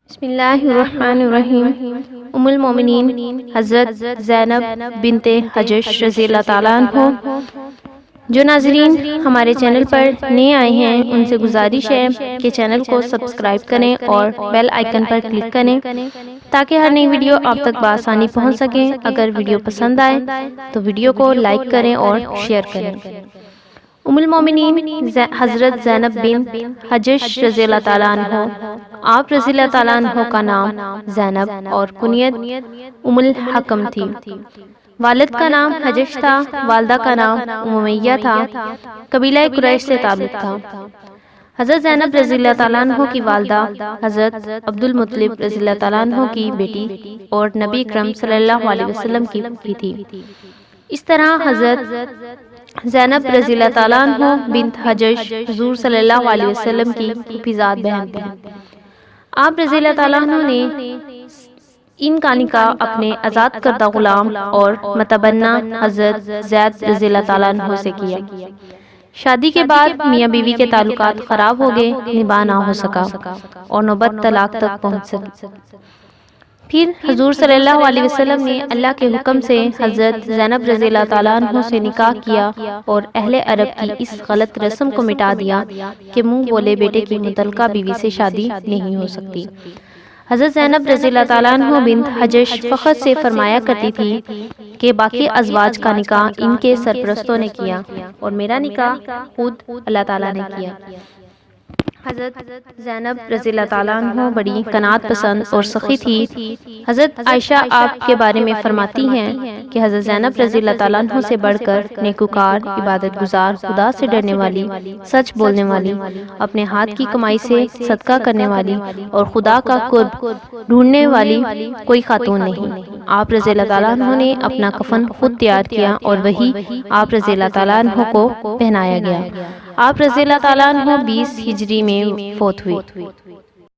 بسم اللہ الرحمن الرحیم۔ ام المومنین حضرت زینب بنت حجش رضی اللہ تعالیٰ عنہ۔ جو ناظرین ہمارے چینل پر نئے آئے ہیں ان سے گزارش ہے کہ چینل کو سبسکرائب کریں اور بیل آئیکن پر کلک کریں تاکہ ہر نئی ویڈیو آپ تک بآسانی پہنچ سکے۔ اگر ویڈیو پسند آئے تو ویڈیو کو لائک کریں اور شیئر کریں۔ ام المومنین حضرت زینب بنت حجش رضی اللہ تعالیٰ عنہ، آپ رضی اللہ تعالیٰ عنہ کا نام زینب اور کنیت ام الحکم تھی۔ والد کا نام حجش تھا، والدہ کا نام امیہ تھا، قبیلہ قریش سے تعلق تھا۔ حضرت زینب رضی اللہ تعالیٰ عنہ کی والدہ حضرت عبد المطلب رضی اللہ تعالیٰ عنہ کی بیٹی اور نبی اکرم صلی اللہ علیہ وسلم کی پھوپھی تھی۔ اس طرح حضرت زینب رضی اللہ تعالیٰ عنہ بنت حجش حضور صلی اللہ علیہ وسلم کی پھوپھیزاد بہن تھی۔ آپ رضی اللہ تعالیٰ عنہ نے ان کا نکاح اپنے آزاد کردہ غلام اور متبنہ حضرت زید رضی اللہ تعالیٰ عنہ سے کیا۔ شادی کے بعد میاں بیوی کے تعلقات خراب ہو گئے، نباہ نہ ہو سکا اور نوبت طلاق تک پہنچ سکی۔ پھر حضور صلی اللہ علیہ وسلم نے اللہ کے حکم سے حضرت زینب رضی اللہ تعالیٰ عنہ سے نکاح کیا اور اہل عرب کی اس غلط رسم کو مٹا دیا کہ منہ بولے بیٹے کی متعلقہ بیوی سے شادی نہیں ہو سکتی۔ حضرت زینب رضی اللہ تعالیٰ عنہ بنت حجش فخر سے فرمایا کرتی تھی کہ باقی ازواج کا نکاح ان کے سرپرستوں نے کیا اور میرا نکاح خود اللہ تعالیٰ نے کیا۔ حضرت زینب رضی اللہ تعالیٰ عنہ بڑی قناعت پسند اور سخی تھی۔ حضرت عائشہ آپ کے بارے میں فرماتی ہیں کہ حضرت زینب رضی اللہ تعالیٰ عنہ سے بڑھ کر نیکوکار، عبادت گزار، خدا سے ڈرنے والی، سچ بولنے والی، اپنے ہاتھ کی کمائی سے صدقہ کرنے والی اور خدا کا قرب ڈھونڈنے والی کوئی خاتون نہیں۔ آپ رضی اللہ تعالیٰ عنہ نے اپنا کفن خود تیار کیا اور وہی آپ رضی اللہ تعالیٰ عنہ کو پہنایا گیا۔ آپ رضی اللہ تعالیٰ عنہ 20 ہجری میں فوت ہوئی۔